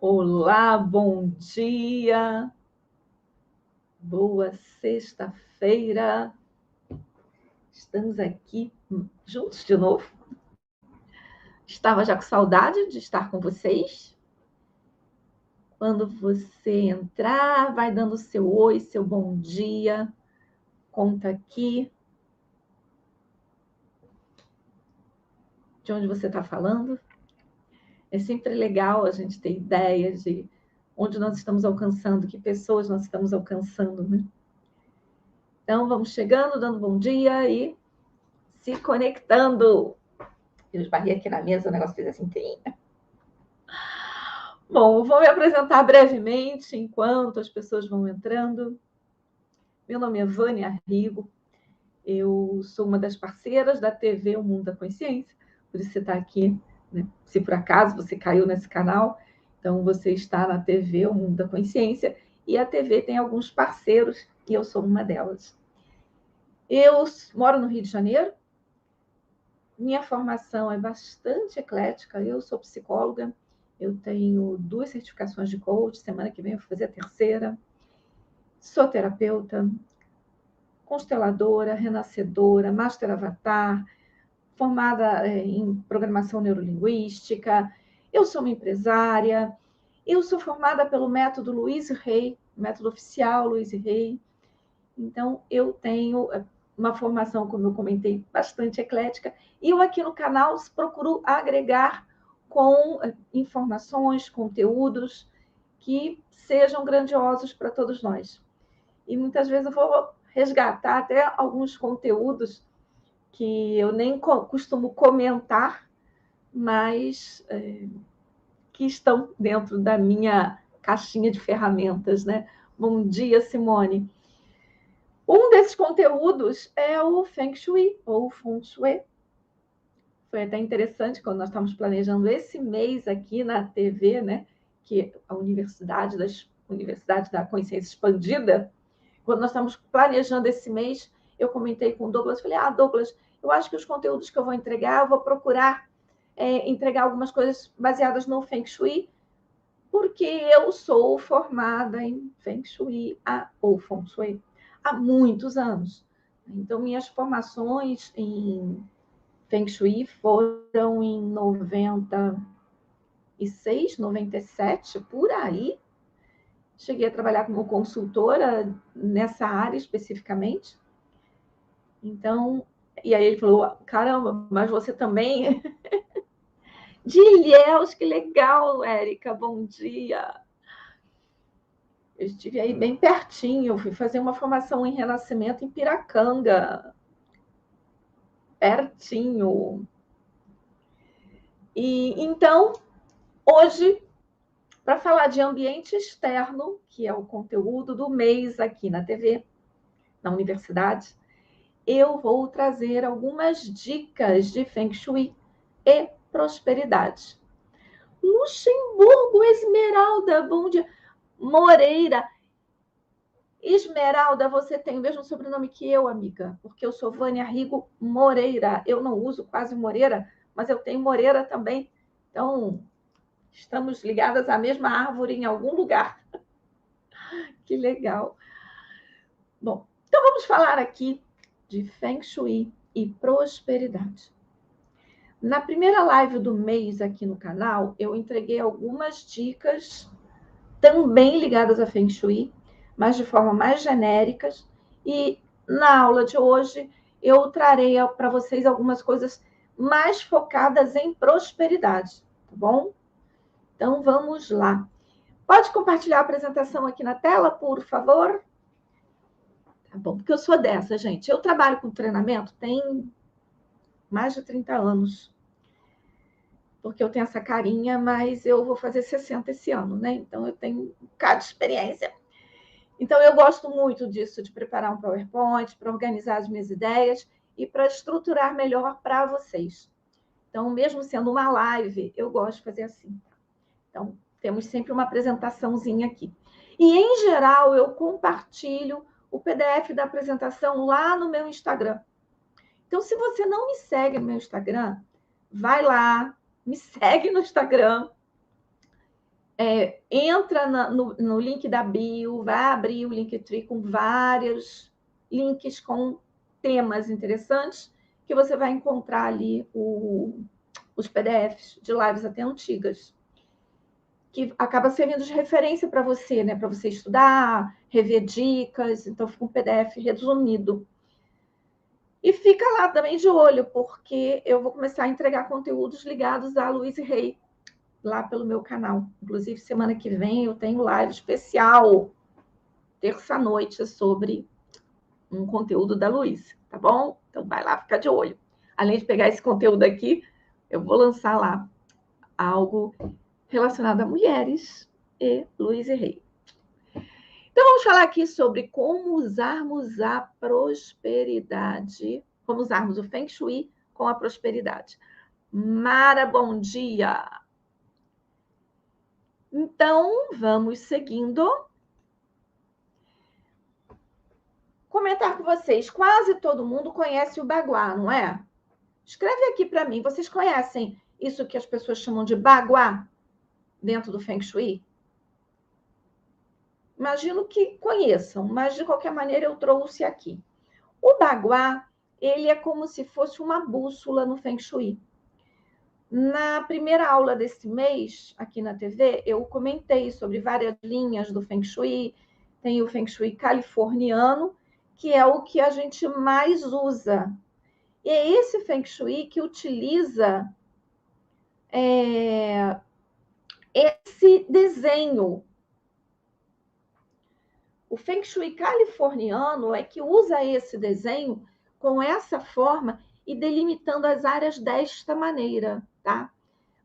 Olá, bom dia, boa sexta-feira. Estamos aqui juntos de novo. Estava já com saudade de estar com vocês. Quando você entrar, vai dando seu oi, seu bom dia. Conta aqui de onde você está falando. É sempre legal a gente ter ideias de onde nós estamos alcançando, que pessoas nós estamos alcançando, né? Então, vamos chegando, dando bom dia e se conectando. Eu esbarrei aqui na mesa, o negócio fez assim. Bom, vou me apresentar brevemente enquanto as pessoas vão entrando. Meu nome é Vânia Rigo, eu sou uma das parceiras da TV O Mundo da Consciência, por isso você está aqui, né? Se por acaso você caiu nesse canal, então você está na TV O Mundo da Consciência, e a TV tem alguns parceiros, e eu sou uma delas. Eu moro no Rio de Janeiro, minha formação é bastante eclética, eu sou psicóloga, eu tenho 2 certificações de coach, semana que vem eu vou fazer a terceira. Sou terapeuta, consteladora, renascedora, master avatar, formada em programação neurolinguística. Eu sou uma empresária, eu sou formada pelo método Louise Hay, método oficial Louise Hay. Então, eu tenho uma formação, como eu comentei, bastante eclética, e eu aqui no canal procuro agregar com informações, conteúdos que sejam grandiosos para todos nós. E muitas vezes eu vou resgatar até alguns conteúdos que eu nem costumo comentar, mas que estão dentro da minha caixinha de ferramentas, né? Bom dia, Simone. Um desses conteúdos é o Feng Shui, ou Feng Shui. Foi até interessante quando nós estávamos planejando esse mês aqui na TV, né? Que a Universidade da Consciência Expandida, quando nós estamos planejando esse mês, eu comentei com o Douglas, falei, Douglas, eu acho que os conteúdos que eu vou entregar, eu vou procurar entregar algumas coisas baseadas no Feng Shui, porque eu sou formada em Feng Shui ou Feng Shui há muitos anos. Então, minhas formações em Feng Shui foram em 96, 97, por aí. Cheguei a trabalhar como consultora nessa área especificamente. Então, e aí ele falou, caramba, mas você também... De Ilhéus, que legal, Érica, bom dia. Eu estive aí bem pertinho, eu fui fazer uma formação em Renascimento em Piracanga, pertinho. E então, hoje, para falar de ambiente externo, que é o conteúdo do mês aqui na TV, na universidade, eu vou trazer algumas dicas de Feng Shui e prosperidade. Luxemburgo, Esmeralda, bom dia. Moreira. Esmeralda, você tem o mesmo sobrenome que eu, amiga, porque eu sou Vânia Rigo Moreira. Eu não uso quase Moreira, mas eu tenho Moreira também. Então, estamos ligadas à mesma árvore em algum lugar. Que legal. Bom, então vamos falar aqui de Feng Shui e prosperidade. Na primeira live do mês aqui no canal, eu entreguei algumas dicas também ligadas a Feng Shui, mas de forma mais genéricas. E na aula de hoje, eu trarei para vocês algumas coisas mais focadas em prosperidade, tá bom? Então, vamos lá. Pode compartilhar a apresentação aqui na tela, por favor? Tá bom, porque eu sou dessa, gente. Eu trabalho com treinamento tem mais de 30 anos. Porque eu tenho essa carinha, mas eu vou fazer 60 esse ano, né? Então, eu tenho um bocado de experiência. Então, eu gosto muito disso, de preparar um PowerPoint, para organizar as minhas ideias e para estruturar melhor para vocês. Então, mesmo sendo uma live, eu gosto de fazer assim. Então, temos sempre uma apresentaçãozinha aqui. E, em geral, eu compartilho o PDF da apresentação lá no meu Instagram. Então, se você não me segue no meu Instagram, vai lá, me segue no Instagram, entra no link da bio, vai abrir o Linktree com vários links com temas interessantes, que você vai encontrar ali os PDFs de lives até antigas, que acaba servindo de referência para você, né? Para você estudar, rever dicas, então fica um PDF resumido. E fica lá também de olho, porque eu vou começar a entregar conteúdos ligados a Louise Hay, lá pelo meu canal. Inclusive, semana que vem eu tenho live especial, terça-noite, sobre um conteúdo da Louise, tá bom? Então, vai lá ficar de olho. Além de pegar esse conteúdo aqui, eu vou lançar lá algo relacionado a mulheres e Louise Hay. Então, vamos falar aqui sobre como usarmos a prosperidade, como usarmos o Feng Shui com a prosperidade. Mara, bom dia! Então, vamos seguindo. Comentar com vocês. Quase todo mundo conhece o Baguá, não é? Escreve aqui para mim. Vocês conhecem isso que as pessoas chamam de Baguá dentro do Feng Shui? Imagino que conheçam, mas de qualquer maneira eu trouxe aqui. O Baguá, ele é como se fosse uma bússola no Feng Shui. Na primeira aula desse mês, aqui na TV, eu comentei sobre várias linhas do Feng Shui. Tem o Feng Shui californiano, que é o que a gente mais usa. E é esse Feng Shui que utiliza esse desenho. O Feng Shui californiano é que usa esse desenho com essa forma e delimitando as áreas desta maneira, tá?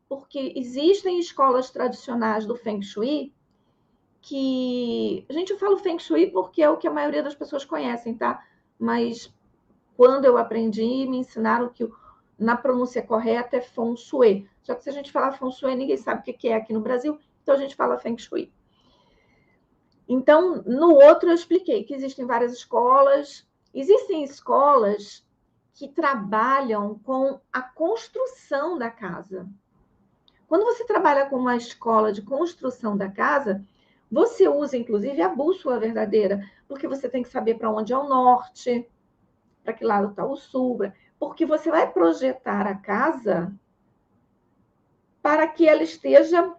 Porque existem escolas tradicionais do Feng Shui que... A gente fala Feng Shui porque é o que a maioria das pessoas conhecem, tá? Mas quando eu aprendi, me ensinaram que na pronúncia correta é Feng Shui. Só que se a gente falar Feng Shui, ninguém sabe o que é aqui no Brasil, então a gente fala Feng Shui. Então, no outro eu expliquei que existem várias escolas. Existem escolas que trabalham com a construção da casa. Quando você trabalha com uma escola de construção da casa, você usa, inclusive, a bússola verdadeira, porque você tem que saber para onde é o norte, para que lado está o sul, porque você vai projetar a casa para que ela esteja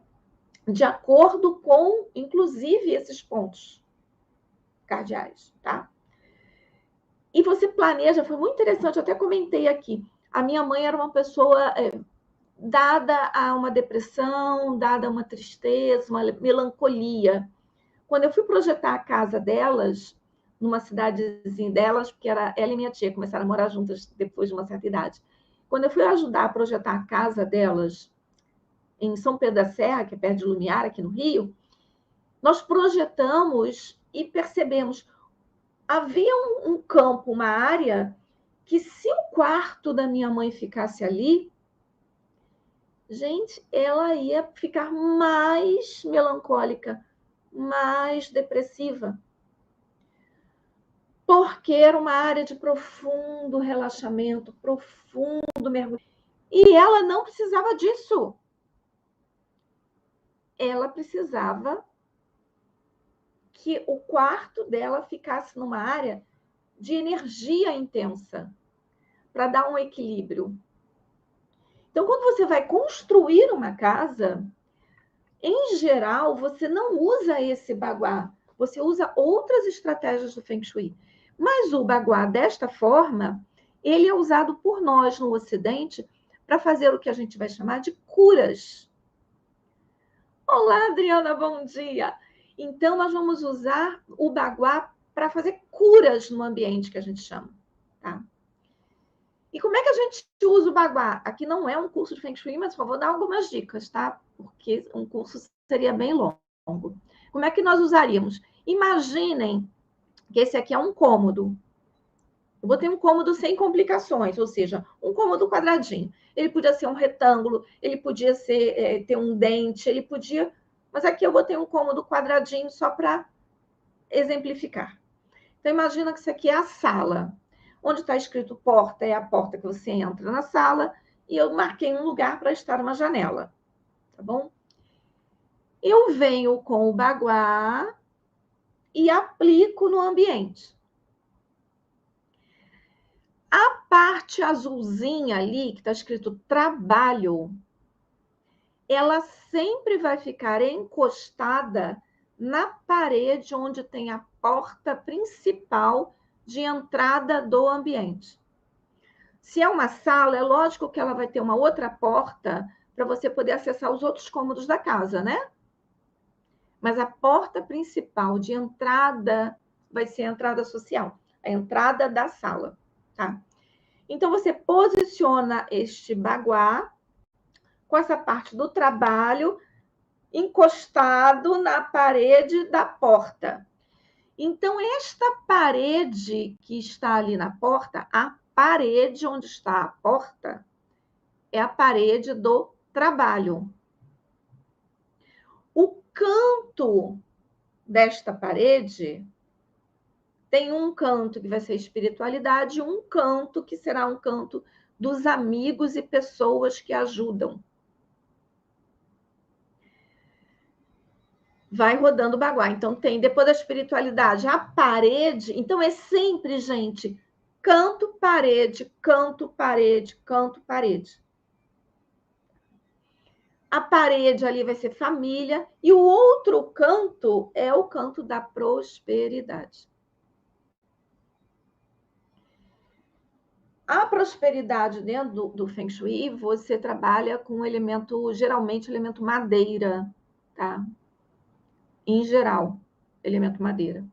de acordo com, inclusive, esses pontos cardeais, tá? E você planeja, foi muito interessante, eu até comentei aqui. A minha mãe era uma pessoa dada a uma depressão, dada a uma tristeza, uma melancolia. Quando eu fui projetar a casa delas, numa cidadezinha delas, porque ela e minha tia começaram a morar juntas depois de uma certa idade. Quando eu fui ajudar a projetar a casa delas em São Pedro da Serra, que é perto de Lumiar, aqui no Rio, nós projetamos e percebemos, havia um campo, uma área, que se o quarto da minha mãe ficasse ali, gente, ela ia ficar mais melancólica, mais depressiva. Porque era uma área de profundo relaxamento, profundo mergulho. E ela não precisava disso. Ela precisava que o quarto dela ficasse numa área de energia intensa, para dar um equilíbrio. Então, quando você vai construir uma casa, em geral, você não usa esse baguá, você usa outras estratégias do Feng Shui. Mas o baguá, desta forma, ele é usado por nós no Ocidente para fazer o que a gente vai chamar de curas. Olá, Adriana, bom dia! Então, nós vamos usar o baguá para fazer curas no ambiente que a gente chama, tá? E como é que a gente usa o baguá? Aqui não é um curso de Feng Shui, mas só vou dar algumas dicas, tá? Porque um curso seria bem longo. Como é que nós usaríamos? Imaginem que esse aqui é um cômodo. Eu botei um cômodo sem complicações, ou seja, um cômodo quadradinho. Ele podia ser um retângulo, ele podia ser, ter um dente, ele podia... Mas aqui eu botei um cômodo quadradinho só para exemplificar. Então, imagina que isso aqui é a sala. Onde está escrito porta, é a porta que você entra na sala, e eu marquei um lugar para estar uma janela, tá bom? eu venho com o baguá e aplico no ambiente. A parte azulzinha ali, que está escrito trabalho, ela sempre vai ficar encostada na parede onde tem a porta principal de entrada do ambiente. Se é uma sala, é lógico que ela vai ter uma outra porta para você poder acessar os outros cômodos da casa, né? Mas a porta principal de entrada vai ser a entrada social, a entrada da sala, tá? Então, você posiciona este baguá com essa parte do trabalho encostado na parede da porta. Então, esta parede que está ali na porta, a parede onde está a porta, é a parede do trabalho. O canto desta parede tem um canto que vai ser espiritualidade e um canto que será um canto dos amigos e pessoas que ajudam. Vai rodando o baguá. Então, tem, depois da espiritualidade, a parede. Então, é sempre, gente, canto, parede, canto, parede, canto, parede. A parede ali vai ser família. E o outro canto é o canto da prosperidade. A prosperidade dentro do Feng Shui, você trabalha com o elemento, geralmente, o elemento madeira, tá? Em geral, elemento madeira.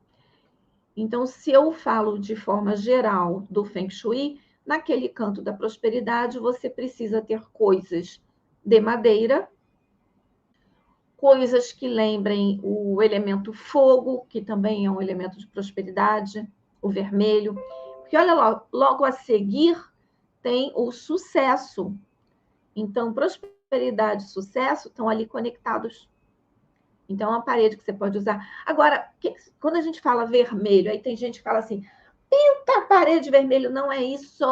Então, se eu falo de forma geral do Feng Shui, naquele canto da prosperidade, você precisa ter coisas de madeira, coisas que lembrem o elemento fogo, que também é um elemento de prosperidade, o vermelho. Porque olha logo a seguir tem o sucesso. Então, prosperidade e sucesso estão ali conectados. Então, é uma parede que você pode usar. Agora, quando a gente fala vermelho, aí tem gente que fala assim, pinta a parede vermelho. Não é isso.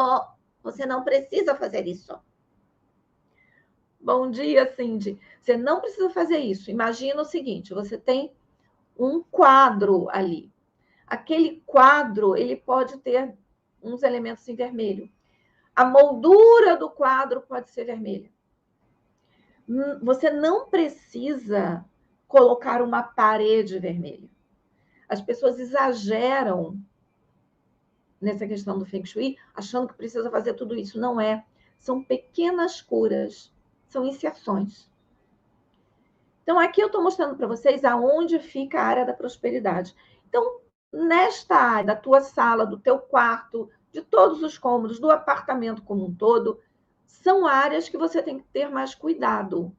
Você não precisa fazer isso. Bom dia, Cindy. Você não precisa fazer isso. Imagina o seguinte, você tem um quadro ali. Aquele quadro, ele pode ter uns elementos em vermelho. A moldura do quadro pode ser vermelha. Você não precisa colocar uma parede vermelha. As pessoas exageram nessa questão do Feng Shui, achando que precisa fazer tudo isso. Não é. São pequenas curas, são inserções. Então, aqui eu estou mostrando para vocês aonde fica a área da prosperidade. Então, nesta área da tua sala, do teu quarto, de todos os cômodos, do apartamento como um todo, são áreas que você tem que ter mais cuidado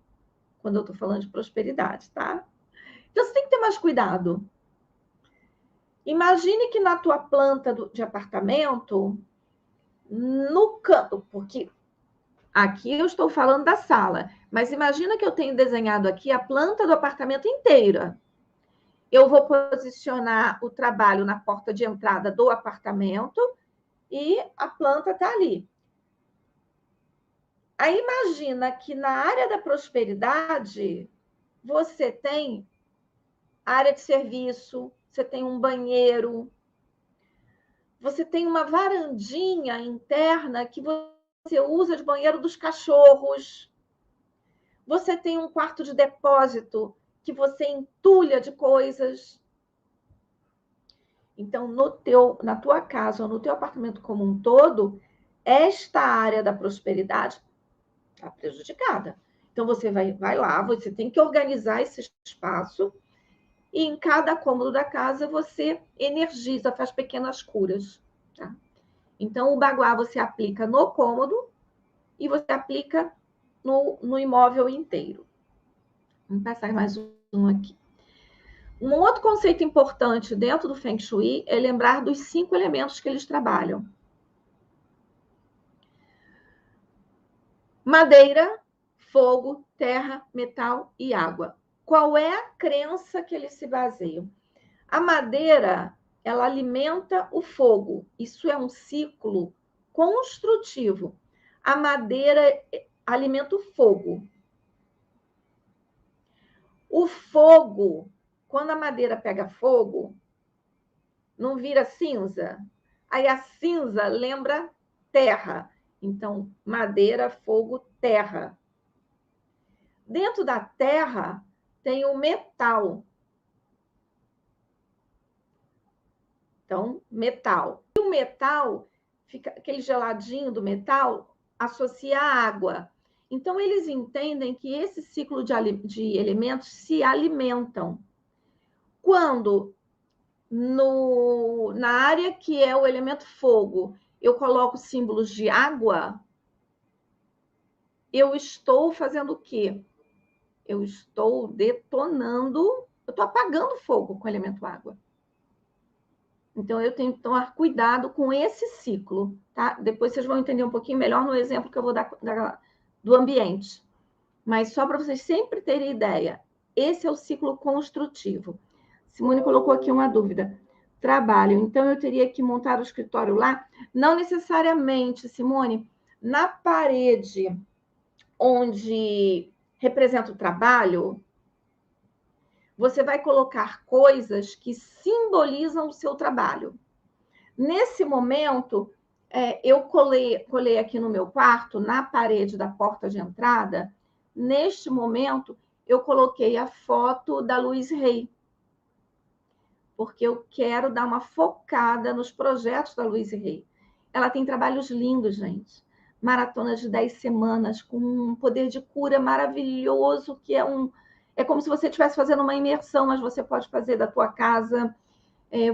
quando eu estou falando de prosperidade, tá? Então, você tem que ter mais cuidado. Imagine que na tua planta de apartamento, no canto, porque aqui eu estou falando da sala, mas imagina que eu tenho desenhado aqui a planta do apartamento inteira. Eu vou posicionar o trabalho na porta de entrada do apartamento e a planta está ali. Aí imagina que na área da prosperidade, você tem área de serviço, você tem um banheiro, você tem uma varandinha interna que você usa de banheiro dos cachorros. Você tem um quarto de depósito que você entulha de coisas. Então, na tua casa ou no teu apartamento como um todo, esta área da prosperidade está prejudicada. Então, você vai lá, você tem que organizar esse espaço e em cada cômodo da casa você energiza, faz pequenas curas. Tá? Então, o baguá você aplica no cômodo e você aplica no imóvel inteiro. Vamos passar mais um aqui. Um outro conceito importante dentro do Feng Shui é lembrar dos 5 elementos que eles trabalham. Madeira, fogo, terra, metal e água. Qual é a crença que eles se baseiam? A madeira, ela alimenta o fogo. Isso é um ciclo construtivo. A madeira alimenta o fogo. O fogo, quando a madeira pega fogo, não vira cinza? Aí a cinza lembra terra. Então, madeira, fogo, terra. Dentro da terra tem o metal. Então, metal. E o metal, fica aquele geladinho do metal, associa à água. Então, eles entendem que esse ciclo de elementos se alimentam. Quando na área que é o elemento fogo, eu coloco símbolos de água, eu estou fazendo o quê? Eu estou detonando, eu estou apagando fogo com o elemento água. Então, eu tenho que tomar cuidado com esse ciclo, tá? Depois vocês vão entender um pouquinho melhor no exemplo que eu vou dar do ambiente. Mas só para vocês sempre terem ideia, esse é o ciclo construtivo. Simone colocou aqui uma dúvida. Trabalho, então eu teria que montar o escritório lá? Não necessariamente, Simone. Na parede onde representa o trabalho, você vai colocar coisas que simbolizam o seu trabalho. Nesse momento, eu colei aqui no meu quarto, na parede da porta de entrada, neste momento, eu coloquei a foto da Louise Hay, porque eu quero dar uma focada nos projetos da Louise Hay. Ela tem trabalhos lindos, gente. Maratonas de 10 semanas, com um poder de cura maravilhoso, que é como se você estivesse fazendo uma imersão, mas você pode fazer da tua casa.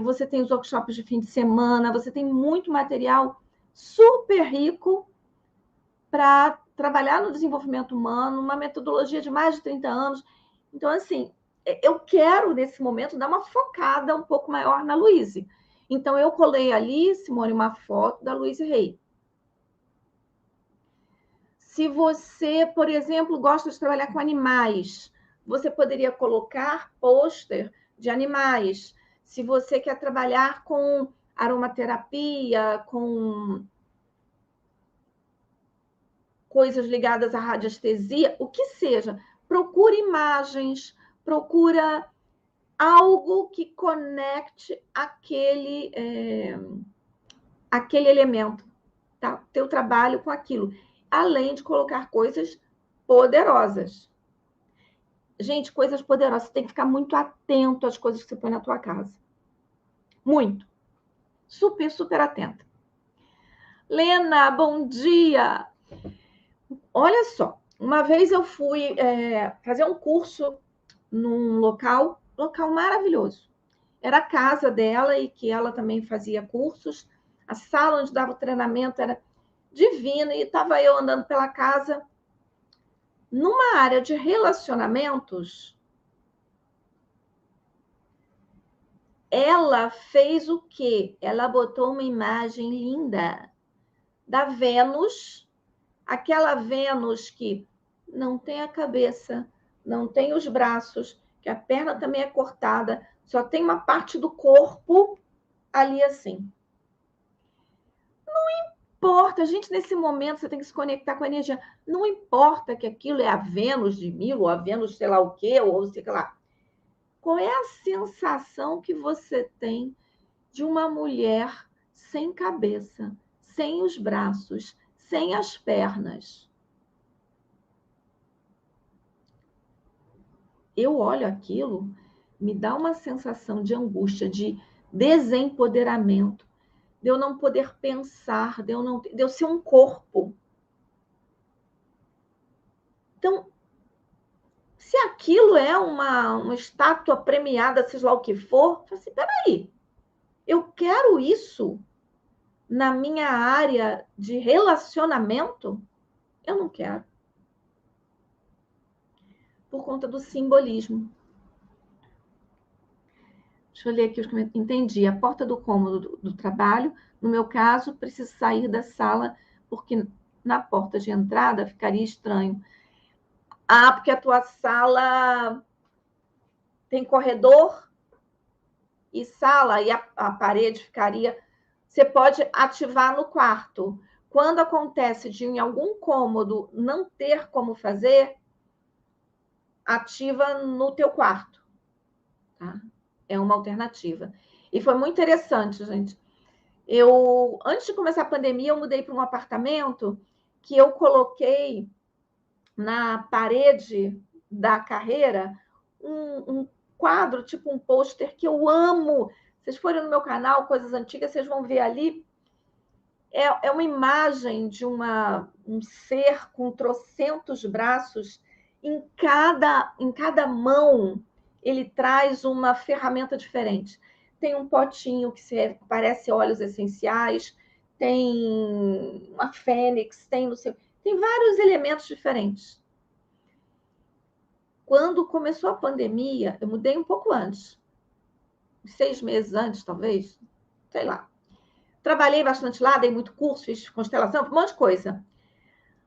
Você tem os workshops de fim de semana, você tem muito material super rico para trabalhar no desenvolvimento humano, uma metodologia de mais de 30 anos. Então, assim, eu quero, nesse momento, dar uma focada um pouco maior na Louise. Então, eu colei ali, Simone, uma foto da Louise Hay. Se você, por exemplo, gosta de trabalhar com animais, você poderia colocar pôster de animais. Se você quer trabalhar com aromaterapia, com coisas ligadas à radiestesia, o que seja, procura imagens, procura algo que conecte aquele elemento, tá? Teu trabalho com aquilo, além de colocar coisas poderosas. Gente, coisas poderosas, você tem que ficar muito atento às coisas que você põe na tua casa. Muito. Super, super atenta. Lena, bom dia! Olha só, uma vez eu fui fazer um curso num local maravilhoso. Era a casa dela e que ela também fazia cursos. A sala onde dava o treinamento era divina e estava eu andando pela casa. Numa área de relacionamentos, ela fez o quê? Ela botou uma imagem linda da Vênus, aquela Vênus que não tem a cabeça, não tem os braços, que a perna também é cortada, só tem uma parte do corpo ali assim. Não importa, gente, nesse momento você tem que se conectar com a energia. Não importa que aquilo é a Vênus de Milo, ou a Vênus sei lá o quê, ou sei lá. Qual é a sensação que você tem de uma mulher sem cabeça, sem os braços, sem as pernas? Eu olho aquilo, me dá uma sensação de angústia, de desempoderamento, de eu não poder pensar, de eu ser um corpo. Então, se aquilo é uma estátua premiada, seja lá o que for, eu assim, peraí, eu quero isso na minha área de relacionamento? Eu não quero. Por conta do simbolismo. Deixa eu ler aqui os comentários. Entendi. A porta do cômodo do trabalho, no meu caso, preciso sair da sala, porque na porta de entrada ficaria estranho. Ah, porque a tua sala tem corredor e sala, e a parede ficaria... Você pode ativar no quarto. Quando acontece de em algum cômodo não ter como fazer, ativa no teu quarto, tá? É uma alternativa. E foi muito interessante, gente. Antes de começar a pandemia, eu mudei para um apartamento que eu coloquei na parede da carreira um quadro, tipo um pôster que eu amo. Vocês forem no meu canal, Coisas Antigas, vocês vão ver ali. É uma imagem de um ser com trocentos braços. Em cada mão, ele traz uma ferramenta diferente. Tem um potinho que parece óleos essenciais, tem uma fênix, tem vários elementos diferentes. Quando começou a pandemia, eu mudei um pouco antes, 6 meses antes, talvez, sei lá. Trabalhei bastante lá, dei muito curso, fiz constelação, um monte de coisa.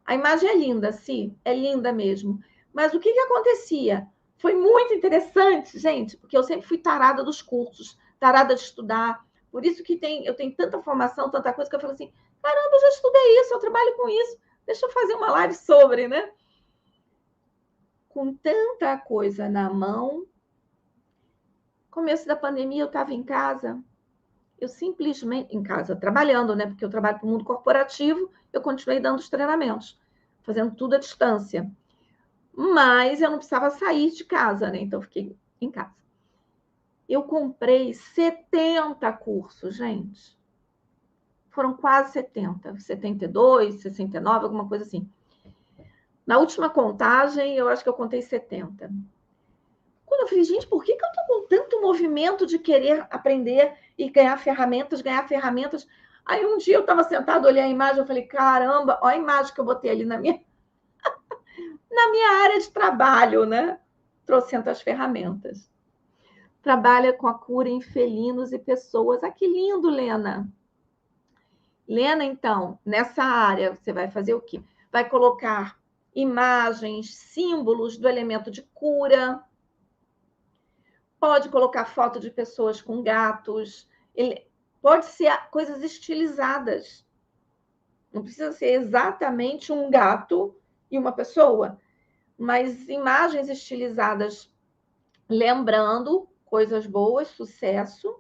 A imagem é linda, sim, é linda mesmo. Mas o que acontecia? Foi muito interessante, gente, porque eu sempre fui tarada dos cursos, tarada de estudar. Por isso que eu tenho tanta formação, tanta coisa, que eu falo assim, caramba, eu já estudei isso, eu trabalho com isso, deixa eu fazer uma live sobre, né? Com tanta coisa na mão, começo da pandemia eu estava em casa, eu simplesmente, em casa, trabalhando, né? Porque eu trabalho para o mundo corporativo, eu continuei dando os treinamentos, fazendo tudo à distância. Mas eu não precisava sair de casa, né? Então, eu fiquei em casa. Eu comprei 70 cursos, gente. Foram quase 70, 72, 69, alguma coisa assim. Na última contagem, eu acho que eu contei 70. Quando eu falei, gente, por que eu estou com tanto movimento de querer aprender e ganhar ferramentas, ganhar ferramentas? Aí um dia eu estava sentada, olhei a imagem, eu falei, caramba, olha a imagem que eu botei ali na minha área de trabalho, né? Trocentas ferramentas. Trabalha com a cura em felinos e pessoas. Ah, que lindo, Lena. Lena, então, nessa área, você vai fazer o quê? Vai colocar imagens, símbolos do elemento de cura. Pode colocar foto de pessoas com gatos. Pode ser coisas estilizadas. Não precisa ser exatamente um gato e uma pessoa, mas imagens estilizadas, lembrando coisas boas, sucesso,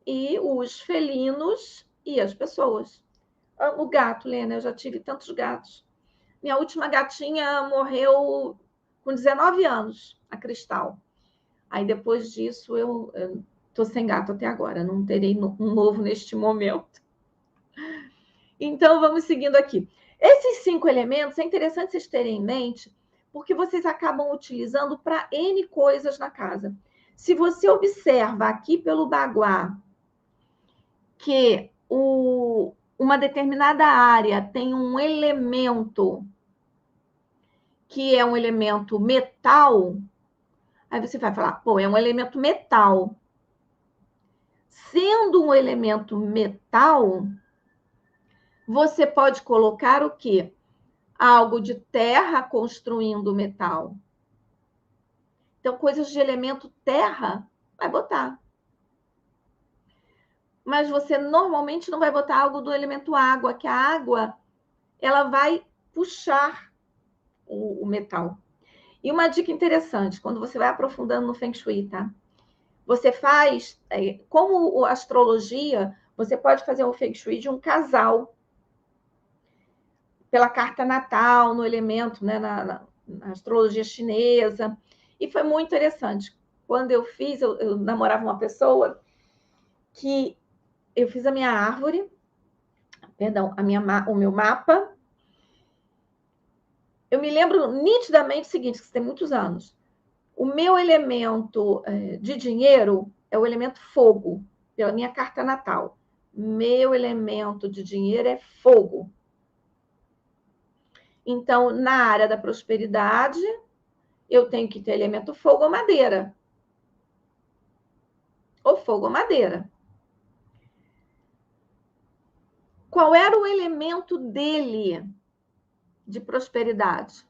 e os felinos e as pessoas. Amo gato, Lena, eu já tive tantos gatos. Minha última gatinha morreu com 19 anos, a Cristal. Aí depois disso eu tô sem gato até agora, não terei um novo neste momento. Então vamos seguindo aqui. Esses 5 elementos é interessante vocês terem em mente, porque vocês acabam utilizando para N coisas na casa. Se você observa aqui pelo baguá que uma determinada área tem um elemento que é um elemento metal, aí você vai falar, pô, é um elemento metal. Sendo um elemento metal, você pode colocar o quê? Algo de terra construindo metal. Então, coisas de elemento terra, vai botar. Mas você normalmente não vai botar algo do elemento água, que a água, ela vai puxar o metal. E uma dica interessante, quando você vai aprofundando no Feng Shui, tá? Você faz, como a astrologia, você pode fazer um Feng Shui de um casal, pela carta natal, no elemento, né, na astrologia chinesa. E foi muito interessante. Quando eu fiz, eu namorava uma pessoa que eu fiz a minha árvore, perdão, o meu mapa. Eu me lembro nitidamente o seguinte, que tem muitos anos. O meu elemento de dinheiro é o elemento fogo, pela minha carta natal. Meu elemento de dinheiro é fogo. Então, na área da prosperidade, eu tenho que ter elemento fogo ou madeira. Ou fogo ou madeira. Qual era o elemento dele de prosperidade?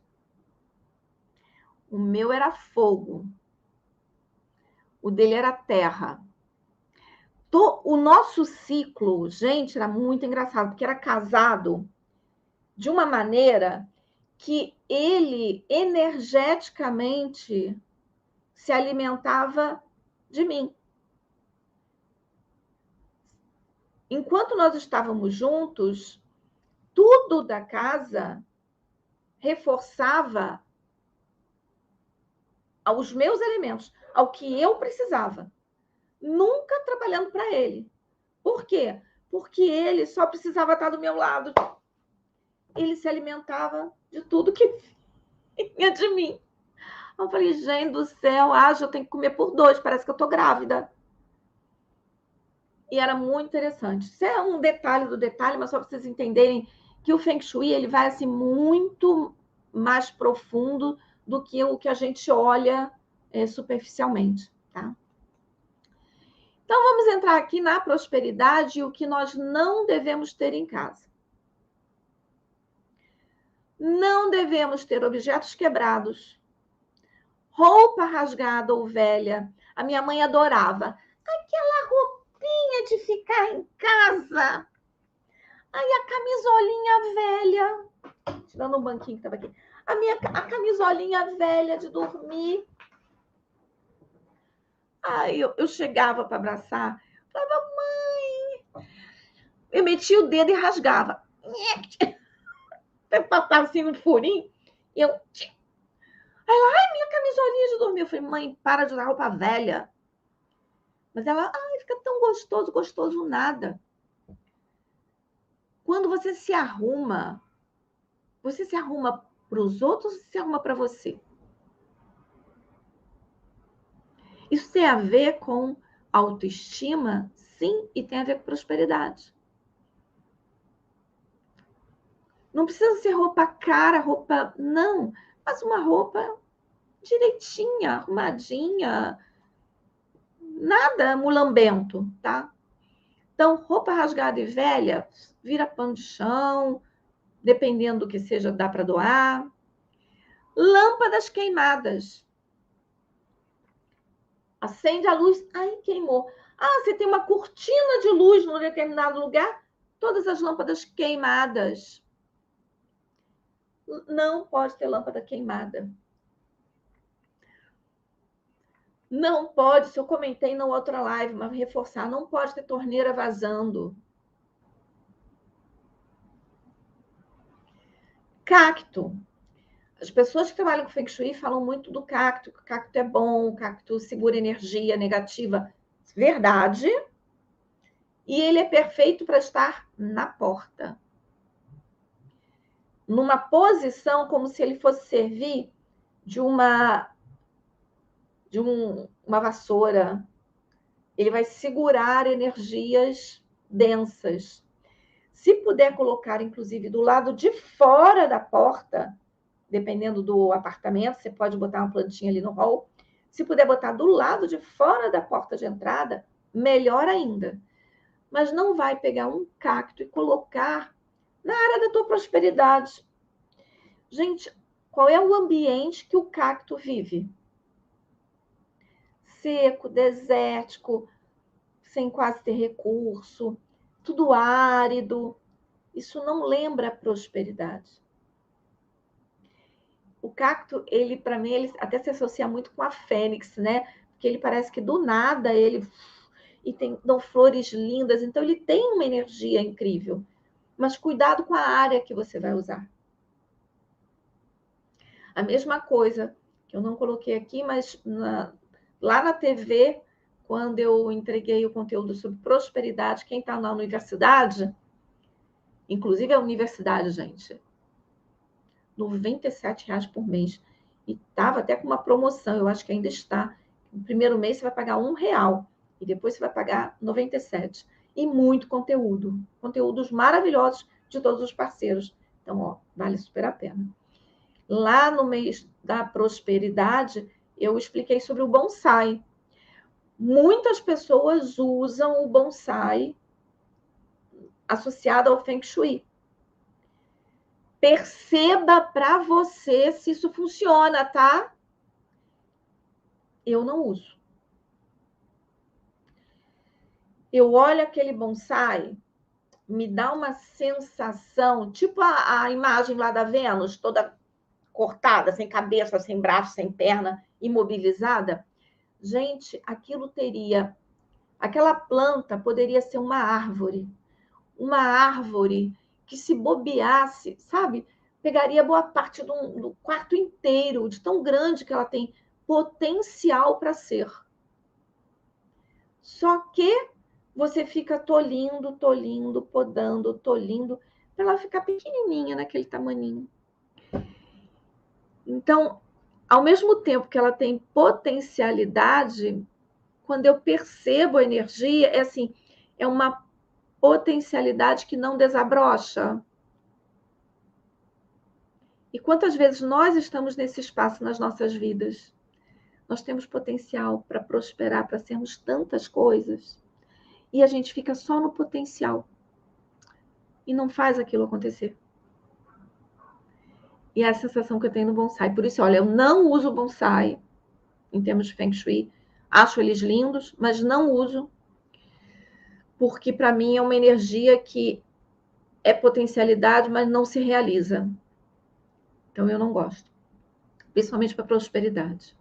O meu era fogo. O dele era terra. O nosso ciclo, gente, era muito engraçado, porque era casado de uma maneira que ele energeticamente se alimentava de mim. Enquanto nós estávamos juntos, tudo da casa reforçava aos meus elementos, ao que eu precisava. Nunca trabalhando para ele. Por quê? Porque ele só precisava estar do meu lado. Ele se alimentava de tudo que vinha de mim. Eu falei, gente do céu, eu tenho que comer por 2, parece que eu estou grávida. E era muito interessante. Isso é um detalhe do detalhe, mas só para vocês entenderem que o Feng Shui ele vai assim, muito mais profundo do que o que a gente olha superficialmente. Tá? Então, vamos entrar aqui na prosperidade e o que nós não devemos ter em casa. Não devemos ter objetos quebrados, roupa rasgada ou velha. A minha mãe adorava. Aquela roupinha de ficar em casa. Aí a camisolinha velha. Tirando um banquinho que estava aqui. A camisolinha velha de dormir. Aí eu chegava para abraçar. Falava, mãe. Eu metia o dedo e rasgava. Eu passava assim no furinho. E eu... Aí ela, ai, minha camisolinha de dormir. Eu falei, mãe, para de usar roupa velha. Mas ela, ai, fica tão gostoso, gostoso nada. Quando você se arruma para os outros ou você se arruma para você? Isso tem a ver com autoestima, sim, e tem a ver com prosperidade. Não precisa ser roupa cara, roupa... Não, mas uma roupa direitinha, arrumadinha, nada mulambento, tá? Então, roupa rasgada e velha, vira pano de chão, dependendo do que seja, dá para doar. Lâmpadas queimadas. Acende a luz, ai, queimou. Você tem uma cortina de luz num determinado lugar, todas as lâmpadas queimadas. Não pode ter lâmpada queimada. Não pode, se eu comentei na outra live, mas reforçar, não pode ter torneira vazando. Cacto. As pessoas que trabalham com Feng Shui falam muito do cacto, que o cacto é bom, o cacto segura energia negativa. Verdade. E ele é perfeito para estar na porta. Numa posição como se ele fosse servir de uma vassoura. Ele vai segurar energias densas. Se puder colocar, inclusive, do lado de fora da porta, dependendo do apartamento, você pode botar uma plantinha ali no hall. Se puder botar do lado de fora da porta de entrada, melhor ainda. Mas não vai pegar um cacto e colocar na área da tua prosperidade. Gente, qual é o ambiente que o cacto vive? Seco, desértico, sem quase ter recurso, tudo árido. Isso não lembra prosperidade. O cacto, ele para mim, ele até se associa muito com a fênix, né? Porque ele parece que do nada ele dão flores lindas, então ele tem uma energia incrível. Mas cuidado com a área que você vai usar. A mesma coisa que eu não coloquei aqui, mas lá na TV, quando eu entreguei o conteúdo sobre prosperidade, quem está na universidade, inclusive a universidade, gente, R$ 97 por mês. E estava até com uma promoção, eu acho que ainda está. No primeiro mês você vai pagar R$ 1 e depois você vai pagar 97. E muito conteúdo. Conteúdos maravilhosos de todos os parceiros. Então, vale super a pena. Lá no mês da prosperidade, eu expliquei sobre o bonsai. Muitas pessoas usam o bonsai associado ao Feng Shui. Perceba para você se isso funciona, tá? Eu não uso. Eu olho aquele bonsai, me dá uma sensação, tipo a imagem lá da Vênus, toda cortada, sem cabeça, sem braço, sem perna, imobilizada, gente, aquela planta poderia ser uma árvore que se bobeasse, sabe? Pegaria boa parte do quarto inteiro, de tão grande que ela tem potencial para ser. Só que você fica tolindo, podando, para ela ficar pequenininha naquele tamaninho. Então, ao mesmo tempo que ela tem potencialidade, quando eu percebo a energia, é assim, é uma potencialidade que não desabrocha. E quantas vezes nós estamos nesse espaço nas nossas vidas? Nós temos potencial para prosperar, para sermos tantas coisas, e a gente fica só no potencial e não faz aquilo acontecer. E é a sensação que eu tenho no bonsai. Por isso, olha, eu não uso bonsai em termos de Feng Shui. Acho eles lindos, mas não uso, porque para mim é uma energia que é potencialidade, mas não se realiza. Então eu não gosto, principalmente para prosperidade.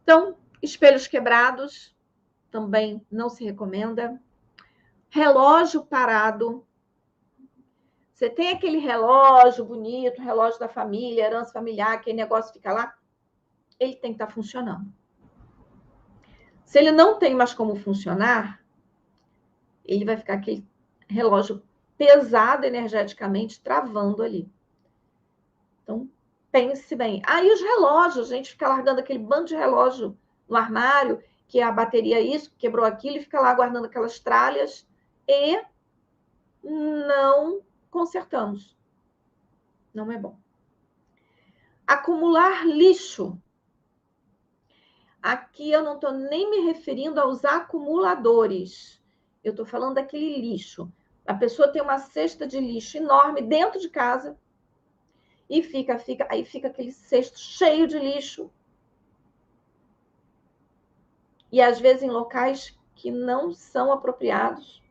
Então, espelhos quebrados também não se recomenda. Relógio parado. Você tem aquele relógio bonito, relógio da família, herança familiar, aquele negócio fica lá, ele tem que estar funcionando. Se ele não tem mais como funcionar, ele vai ficar aquele relógio pesado energeticamente, travando ali. Então, pense bem. Aí os relógios, a gente fica largando aquele bando de relógio no armário, que a bateria isso, quebrou aquilo, e fica lá guardando aquelas tralhas, e não consertamos. Não é bom. Acumular lixo. Aqui eu não estou nem me referindo aos acumuladores. Eu estou falando daquele lixo. A pessoa tem uma cesta de lixo enorme dentro de casa e aí fica aquele cesto cheio de lixo. E às vezes em locais que não são apropriados.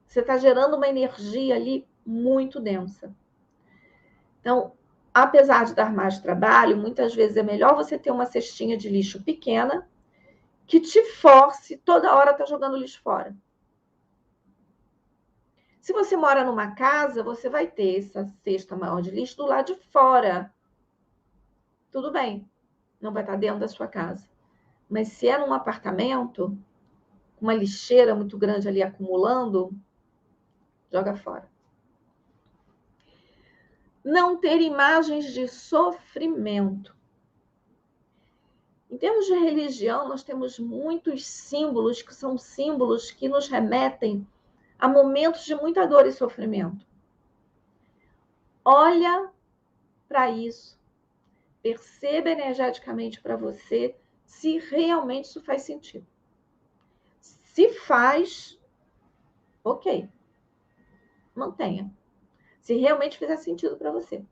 Você está gerando uma energia ali muito densa. Então, apesar de dar mais trabalho, muitas vezes é melhor você ter uma cestinha de lixo pequena que te force toda hora estar jogando lixo fora. Se você mora numa casa, você vai ter essa cesta maior de lixo do lado de fora. Tudo bem, não vai estar dentro da sua casa. Mas se é num apartamento, uma lixeira muito grande ali acumulando, joga fora. Não ter imagens de sofrimento. Em termos de religião, nós temos muitos símbolos que são símbolos que nos remetem a momentos de muita dor e sofrimento. Olha para isso. Perceba energeticamente para você se realmente isso faz sentido. Se faz, ok. Mantenha. Se realmente fizer sentido para você.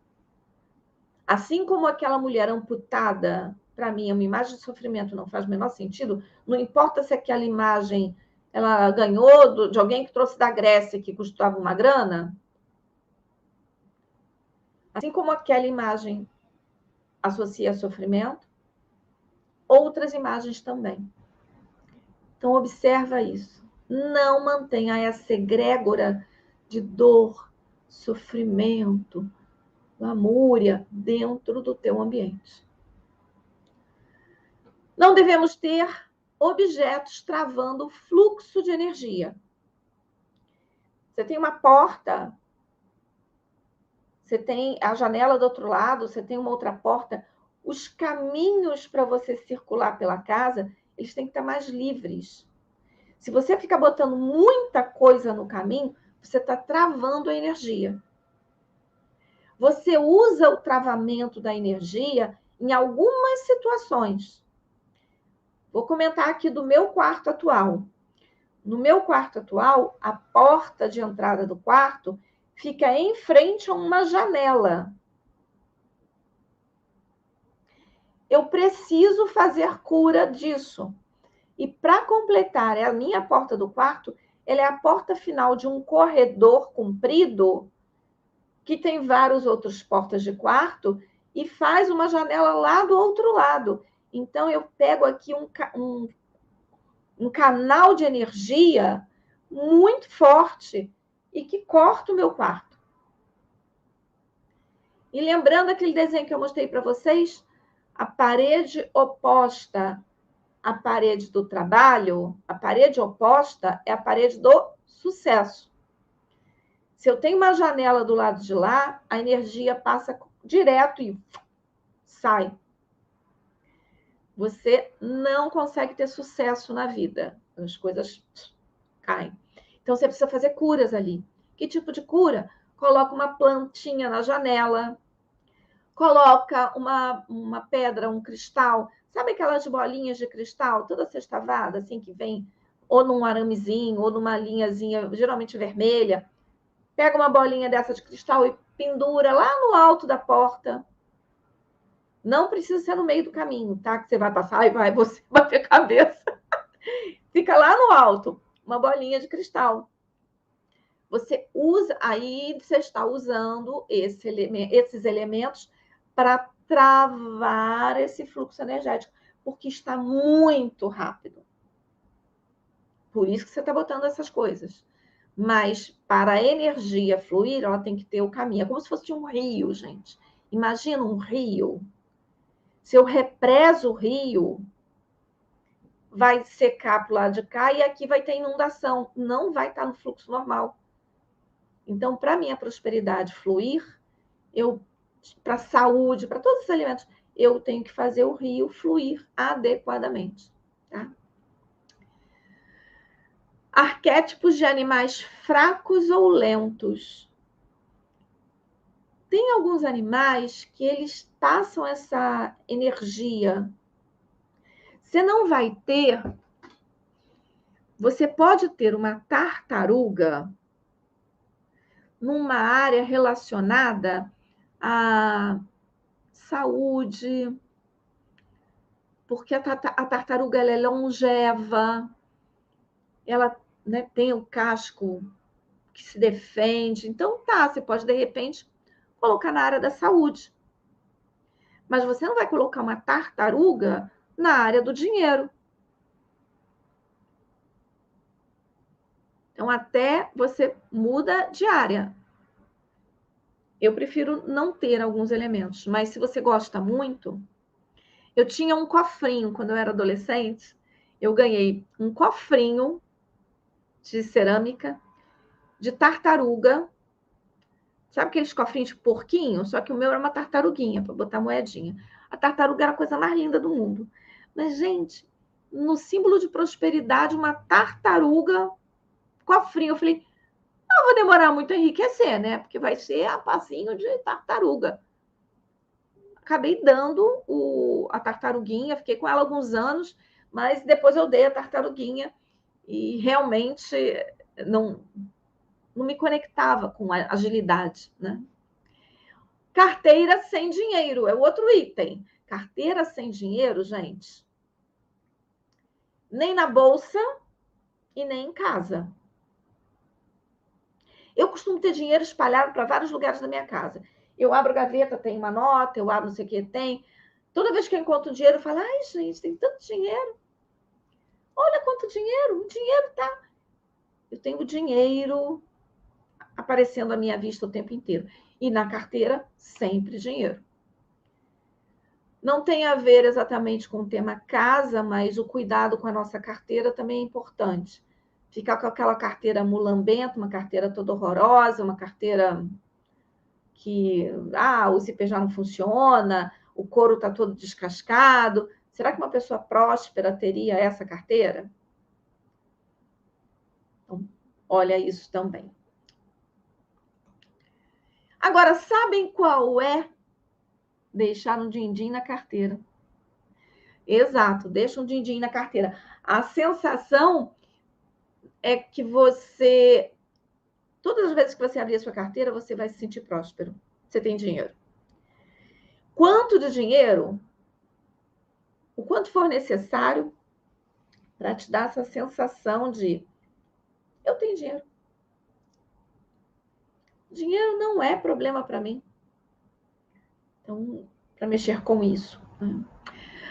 Assim como aquela mulher amputada, para mim, é uma imagem de sofrimento, não faz o menor sentido, não importa se aquela imagem ela ganhou de alguém que trouxe da Grécia, que custava uma grana. Assim como aquela imagem associa a sofrimento, outras imagens também. Então, observa isso. Não mantenha essa egrégora de dor, sofrimento, lamúria dentro do teu ambiente. Não devemos ter objetos travando o fluxo de energia. Você tem uma porta, você tem a janela do outro lado, você tem uma outra porta. Os caminhos para você circular pela casa, eles têm que estar mais livres. Se você fica botando muita coisa no caminho, você está travando a energia. Você usa o travamento da energia em algumas situações. Vou comentar aqui do meu quarto atual. No meu quarto atual, a porta de entrada do quarto fica em frente a uma janela. Eu preciso fazer cura disso. E para completar, a minha porta do quarto, ela é a porta final de um corredor comprido que tem vários outros portas de quarto e faz uma janela lá do outro lado. Então, eu pego aqui um canal de energia muito forte e que corta o meu quarto. E lembrando aquele desenho que eu mostrei para vocês, a parede oposta à parede do trabalho, a parede oposta é a parede do sucesso. Se eu tenho uma janela do lado de lá, a energia passa direto e sai. Você não consegue ter sucesso na vida. As coisas caem. Então, você precisa fazer curas ali. Que tipo de cura? Coloca uma plantinha na janela, coloca uma pedra, um cristal. Sabe aquelas bolinhas de cristal, toda sextavada, assim, que vem ou num aramezinho, ou numa linhazinha, geralmente vermelha. Pega uma bolinha dessa de cristal e pendura lá no alto da porta. Não precisa ser no meio do caminho, tá? Que você vai passar e vai você bater a cabeça. Fica lá no alto, uma bolinha de cristal. Você usa, aí você está usando esses elementos para travar esse fluxo energético, porque está muito rápido. Por isso que você está botando essas coisas. Mas para a energia fluir, ela tem que ter o caminho. É como se fosse um rio, gente. Imagina um rio. Se eu represo o rio, vai secar para o lado de cá e aqui vai ter inundação. Não vai estar no fluxo normal. Então, para a minha prosperidade fluir, para a saúde, para todos os elementos, eu tenho que fazer o rio fluir adequadamente. Tá? Arquétipos de animais fracos ou lentos. Tem alguns animais que eles passam essa energia. Você não vai ter... Você pode ter uma tartaruga numa área relacionada à saúde, porque a tartaruga ela é longeva, ela, né, tem o casco que se defende. Então, tá, você pode, de repente, colocar na área da saúde. Mas você não vai colocar uma tartaruga na área do dinheiro. Então, até você muda de área. Eu prefiro não ter alguns elementos, mas se você gosta muito... Eu tinha um cofrinho, quando eu era adolescente, eu ganhei um cofrinho de cerâmica, de tartaruga. Sabe aqueles cofrinhos de porquinho? Só que o meu era uma tartaruguinha, para botar moedinha. A tartaruga era a coisa mais linda do mundo. Mas, gente, no símbolo de prosperidade, uma tartaruga, cofrinho. Eu falei, não vou demorar muito a enriquecer, né? Porque vai ser a passinho de tartaruga. Acabei dando a tartaruguinha, fiquei com ela alguns anos, mas depois eu dei a tartaruguinha e realmente não me conectava com a agilidade, né? Carteira sem dinheiro é o outro item. Carteira sem dinheiro, gente, nem na bolsa e nem em casa. Eu costumo ter dinheiro espalhado para vários lugares da minha casa. Eu abro a gaveta, tem uma nota, eu abro não sei o que, tem. Toda vez que eu encontro dinheiro, eu falo, ai, gente, tem tanto dinheiro. Olha quanto dinheiro, o dinheiro tá... Eu tenho dinheiro aparecendo à minha vista o tempo inteiro. E na carteira, sempre dinheiro. Não tem a ver exatamente com o tema casa, mas o cuidado com a nossa carteira também é importante. Ficar com aquela carteira mulambenta, uma carteira toda horrorosa, uma carteira que o zíper já não funciona, o couro está todo descascado. Será que uma pessoa próspera teria essa carteira? Então, olha isso também. Agora, sabem qual é deixar um din-din na carteira? Exato, deixa um din-din na carteira. A sensação é que você... Todas as vezes que você abrir a sua carteira, você vai se sentir próspero. Você tem dinheiro. Quanto de dinheiro? O quanto for necessário para te dar essa sensação de eu tenho dinheiro. Dinheiro não é problema para mim. Então, para mexer com isso. Né?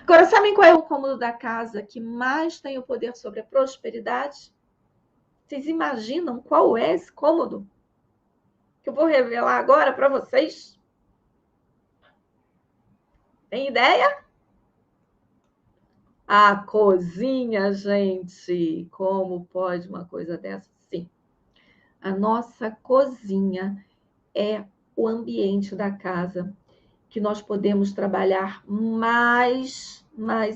Agora, sabem qual é o cômodo da casa que mais tem o poder sobre a prosperidade? Vocês imaginam qual é esse cômodo? Que eu vou revelar agora para vocês. Tem ideia? A cozinha, gente. Como pode uma coisa dessa? Sim. A nossa cozinha é o ambiente da casa que nós podemos trabalhar mais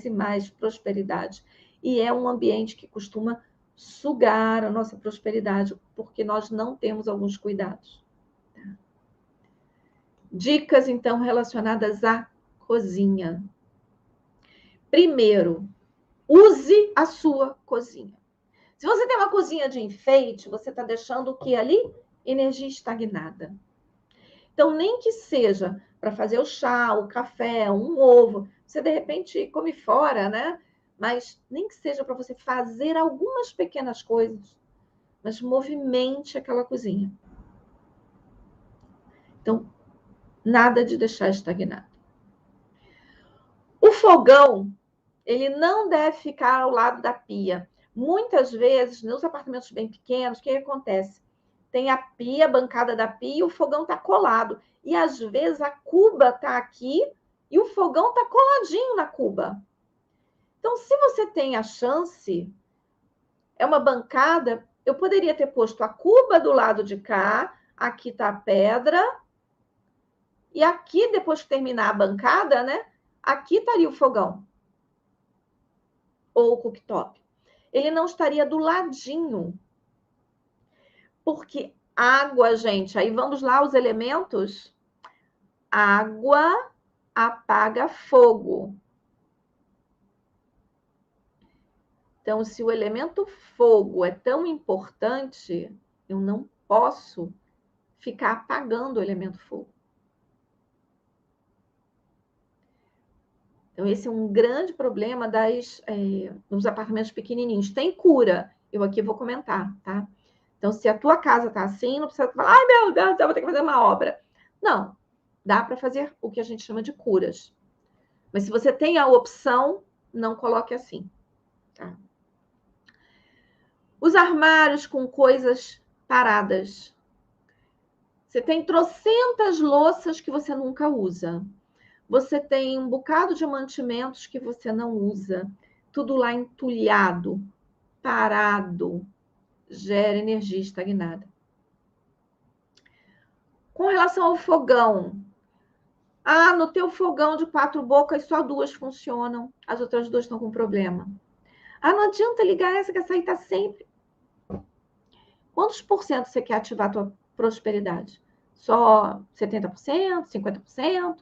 e mais prosperidade. E é um ambiente que costuma sugar a nossa prosperidade, porque nós não temos alguns cuidados. Dicas, então, relacionadas à cozinha. Primeiro, use a sua cozinha. Se você tem uma cozinha de enfeite, você está deixando o que ali? Energia estagnada. Então, nem que seja para fazer o chá, o café, um ovo, você de repente come fora, né? Mas nem que seja para você fazer algumas pequenas coisas, mas movimente aquela cozinha. Então, nada de deixar estagnado. O fogão, ele não deve ficar ao lado da pia. Muitas vezes, nos apartamentos bem pequenos, o que acontece? Tem a pia, a bancada da pia, e o fogão está colado. E às vezes a cuba está aqui e o fogão está coladinho na cuba. Então, se você tem a chance, é uma bancada, eu poderia ter posto a cuba do lado de cá, aqui está a pedra, e aqui, depois que terminar a bancada, né? Aqui estaria o fogão. Ou o cooktop. Ele não estaria do ladinho. Porque água, gente, aí vamos lá os elementos. Água apaga fogo. Então, se o elemento fogo é tão importante, eu não posso ficar apagando o elemento fogo. Então, esse é um grande problema nos apartamentos pequenininhos. Tem cura, eu aqui vou comentar, tá? Então, se a tua casa está assim, não precisa falar, ai meu Deus, eu vou ter que fazer uma obra. Não, dá para fazer o que a gente chama de curas. Mas se você tem a opção, não coloque assim, tá? Os armários com coisas paradas. Você tem trocentas louças que você nunca usa. Você tem um bocado de mantimentos que você não usa. Tudo lá entulhado, parado, gera energia estagnada. Com relação ao fogão. Ah, no teu fogão de 4 bocas, só 2 funcionam. As outras 2 estão com problema. Ah, não adianta ligar essa, que essa aí está sempre. Quantos por cento você quer ativar a tua prosperidade? Só 70%, 50%?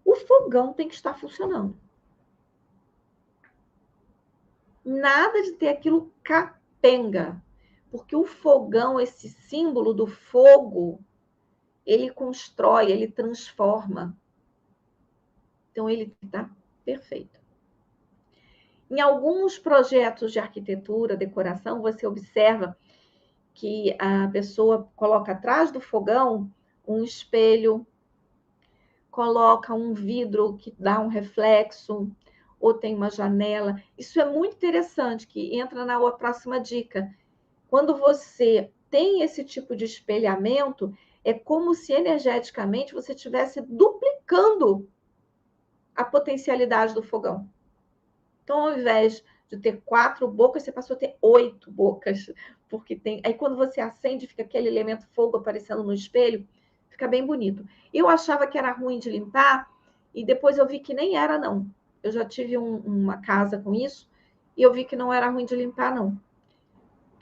O fogão tem que estar funcionando. Nada de ter aquilo capenga. Porque o fogão, esse símbolo do fogo, ele constrói, ele transforma. Então, ele está perfeito. Em alguns projetos de arquitetura, decoração, você observa que a pessoa coloca atrás do fogão um espelho, coloca um vidro que dá um reflexo, ou tem uma janela. Isso é muito interessante, que entra na próxima dica. Quando você tem esse tipo de espelhamento, é como se energeticamente você estivesse duplicando a potencialidade do fogão. Então, ao invés de ter 4 bocas, você passou a ter 8 bocas, porque tem. Aí, quando você acende, fica aquele elemento fogo aparecendo no espelho, fica bem bonito. Eu achava que era ruim de limpar, e depois eu vi que nem era, não. Eu já tive uma casa com isso, e eu vi que não era ruim de limpar, não.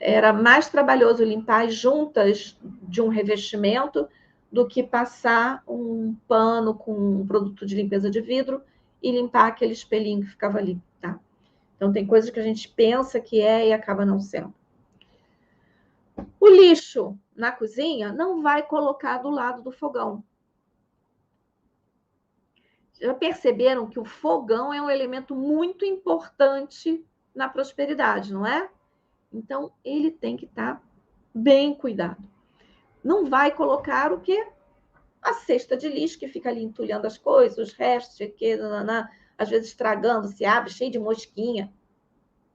Era mais trabalhoso limpar as juntas de um revestimento do que passar um pano com um produto de limpeza de vidro e limpar aquele espelhinho que ficava ali, tá? Então, tem coisas que a gente pensa que é e acaba não sendo. O lixo na cozinha não vai colocar do lado do fogão. Já perceberam que o fogão é um elemento muito importante na prosperidade, não é? Então, ele tem que estar bem cuidado. Não vai colocar o quê? A cesta de lixo, que fica ali entulhando as coisas, os restos, que, às vezes estragando, se abre, cheio de mosquinha,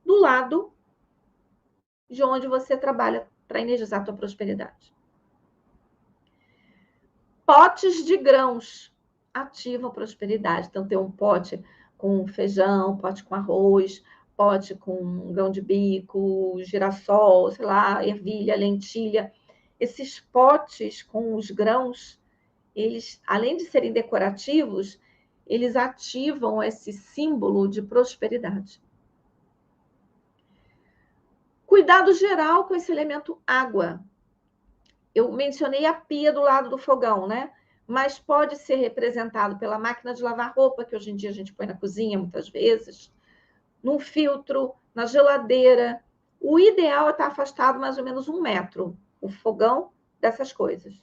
do lado de onde você trabalha para energizar a tua prosperidade. Potes de grãos ativam a prosperidade. Então, tem um pote com feijão, pote com arroz, pote com grão de bico, girassol, sei lá, ervilha, lentilha. Esses potes com os grãos, eles, além de serem decorativos, eles ativam esse símbolo de prosperidade. Cuidado geral com esse elemento água. Eu mencionei a pia do lado do fogão, né? Mas pode ser representado pela máquina de lavar roupa, que hoje em dia a gente põe na cozinha muitas vezes, num filtro, na geladeira. O ideal é estar afastado mais ou menos 1 metro, o fogão dessas coisas.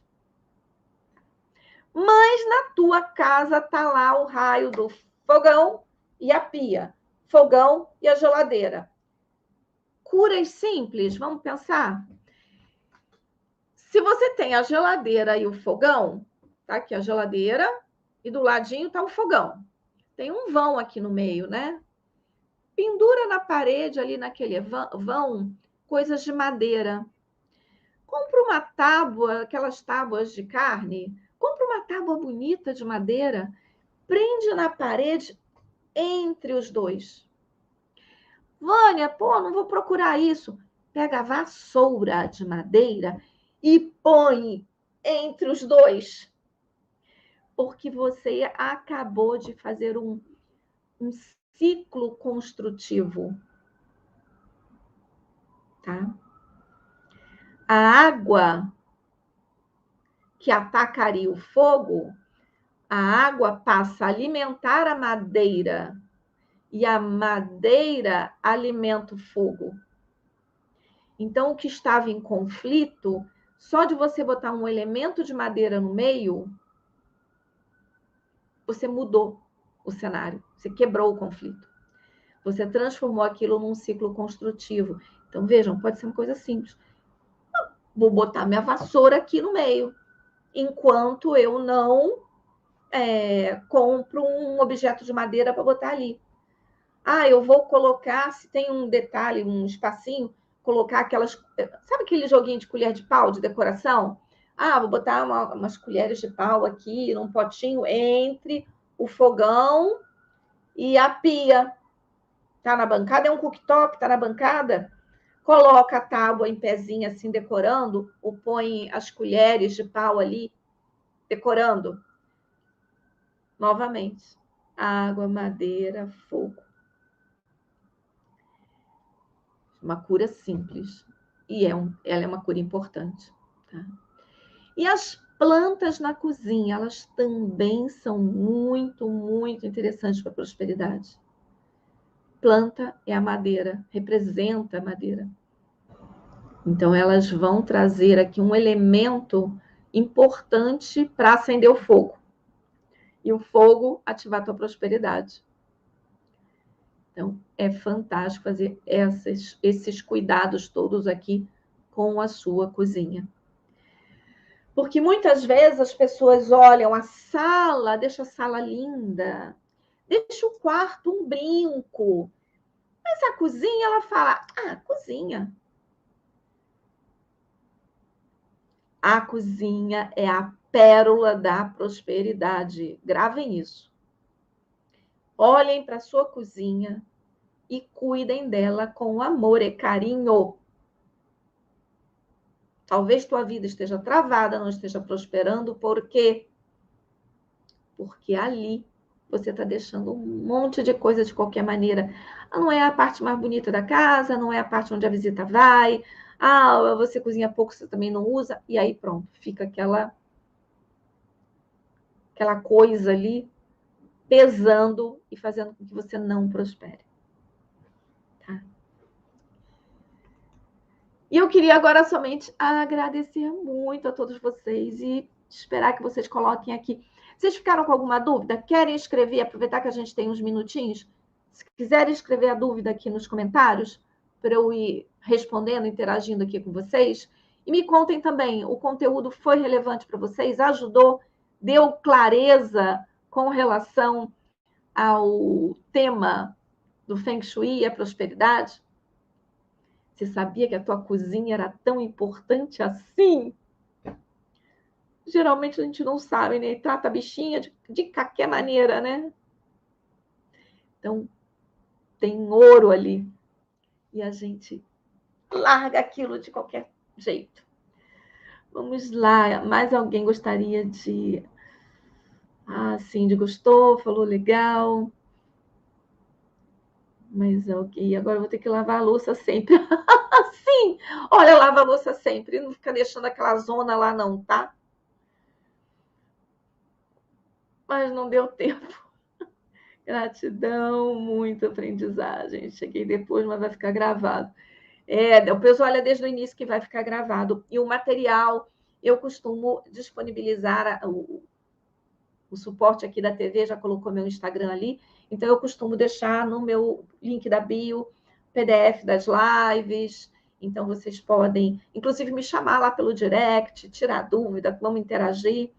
Mas na tua casa está lá o raio do fogão e a pia, fogão e a geladeira. Curas simples, vamos pensar? Se você tem a geladeira e o fogão, tá aqui a geladeira e do ladinho está o fogão. Tem um vão aqui no meio, né? Pendura na parede, ali naquele vão, coisas de madeira. Compra uma tábua, aquelas tábuas de carne. Compra uma tábua bonita de madeira. Prende na parede entre os dois. Vânia, pô, não vou procurar isso. Pega a vassoura de madeira e põe entre os dois. Porque você acabou de fazer um ciclo construtivo. Tá? A água que atacaria o fogo, a água passa a alimentar a madeira e a madeira alimenta o fogo. Então, o que estava em conflito, só de você botar um elemento de madeira no meio, você mudou o cenário, você quebrou o conflito. Você transformou aquilo num ciclo construtivo. Então, vejam, pode ser uma coisa simples. Vou botar minha vassoura aqui no meio, enquanto eu não compro um objeto de madeira para botar ali. Ah, eu vou colocar, se tem um detalhe, um espacinho, colocar aquelas... Sabe aquele joguinho de colher de pau, de decoração? Ah, vou botar umas colheres de pau aqui, num potinho, entre o fogão e a pia. Tá na bancada? É um cooktop, tá na bancada? Coloca a tábua em pezinho, assim, decorando, ou põe as colheres de pau ali, decorando. Novamente, água, madeira, fogo. Uma cura simples. E ela é uma cura importante. Tá? E as plantas na cozinha, elas também são muito, muito interessantes para a prosperidade. Planta é a madeira, representa a madeira. Então, elas vão trazer aqui um elemento importante para acender o fogo. E o fogo ativar a tua prosperidade. Então, é fantástico fazer esses cuidados todos aqui com a sua cozinha. Porque muitas vezes as pessoas olham a sala, deixa a sala linda, deixa o quarto um brinco. Mas a cozinha, ela fala, cozinha. A cozinha é a pérola da prosperidade. Gravem isso. Olhem para a sua cozinha e cuidem dela com amor e carinho. Talvez tua vida esteja travada, não esteja prosperando, por quê? Porque ali você está deixando um monte de coisa de qualquer maneira. Não é a parte mais bonita da casa, não é a parte onde a visita vai. Você cozinha pouco, você também não usa. E aí pronto, fica aquela coisa ali pesando e fazendo com que você não prospere. Tá? E eu queria agora somente agradecer muito a todos vocês e esperar que vocês coloquem aqui. Vocês ficaram com alguma dúvida? Querem escrever? Aproveitar que a gente tem uns minutinhos. Se quiserem escrever a dúvida aqui nos comentários, para eu ir respondendo, interagindo aqui com vocês, E me contem também, o conteúdo foi relevante para vocês? Ajudou? Deu clareza com relação ao tema do Feng Shui e a prosperidade? Você sabia que a tua cozinha era tão importante assim? Geralmente a gente não sabe, né? E trata a bichinha de qualquer maneira, né? Então, tem ouro ali. E a gente larga aquilo de qualquer jeito. Vamos lá. Mais alguém gostaria de... Ah, sim, de gostou, falou legal. Mas ok, agora eu vou ter que lavar a louça sempre. Sim! Olha, lava a louça sempre. Não fica deixando aquela zona lá não, tá? Mas não deu tempo. Gratidão, muita aprendizagem. Cheguei depois, mas vai ficar gravado. O pessoal olha desde o início que vai ficar gravado. E o material, eu costumo disponibilizar o suporte aqui da TV, já colocou meu Instagram ali. Então, eu costumo deixar no meu link da bio, PDF das lives. Então, vocês podem, inclusive, me chamar lá pelo direct, tirar dúvida, vamos interagir.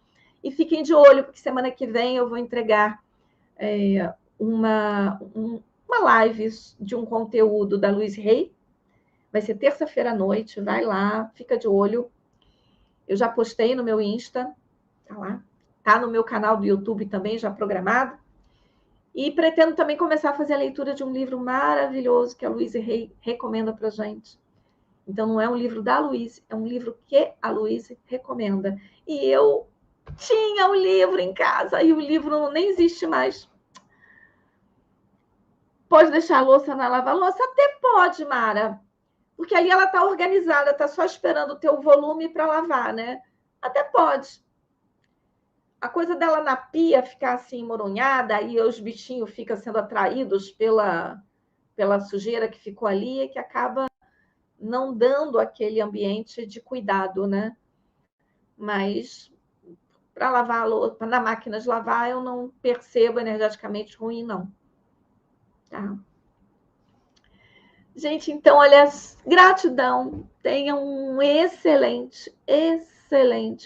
E fiquem de olho, porque semana que vem eu vou entregar uma live de um conteúdo da Louise Hay. Vai ser terça-feira à noite, vai lá, fica de olho. Eu já postei no meu Insta, tá lá. Tá no meu canal do YouTube também, já programado. E pretendo também começar a fazer a leitura de um livro maravilhoso que a Louise Hay recomenda pra gente. Então, não é um livro da Louise, é um livro que a Louise recomenda. E eu tinha o livro em casa, e o livro nem existe mais. Pode deixar a louça na lava-louça? Até pode, Mara. Porque ali ela está organizada, está só esperando o teu volume para lavar, né? Até pode. A coisa dela na pia ficar assim imoronhada e os bichinhos ficam sendo atraídos pela sujeira que ficou ali, que acaba não dando aquele ambiente de cuidado, né? Mas para lavar a louça, na máquina de lavar, eu não percebo energeticamente ruim, não. Tá? Gente, então, olha, gratidão. Tenham um excelente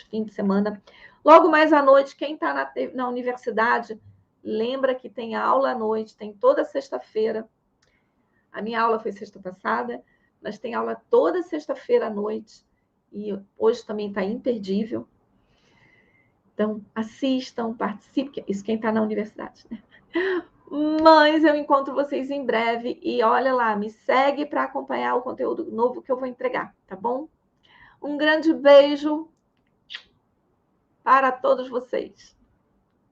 fim de semana. Logo mais à noite, quem está na universidade, lembra que tem aula à noite, tem toda sexta-feira. A minha aula foi sexta passada, mas tem aula toda sexta-feira à noite. E hoje também está imperdível. Então, assistam, participem. Isso quem está na universidade, né? Mas eu encontro vocês em breve e olha lá, me segue para acompanhar o conteúdo novo que eu vou entregar, tá bom? Um grande beijo para todos vocês.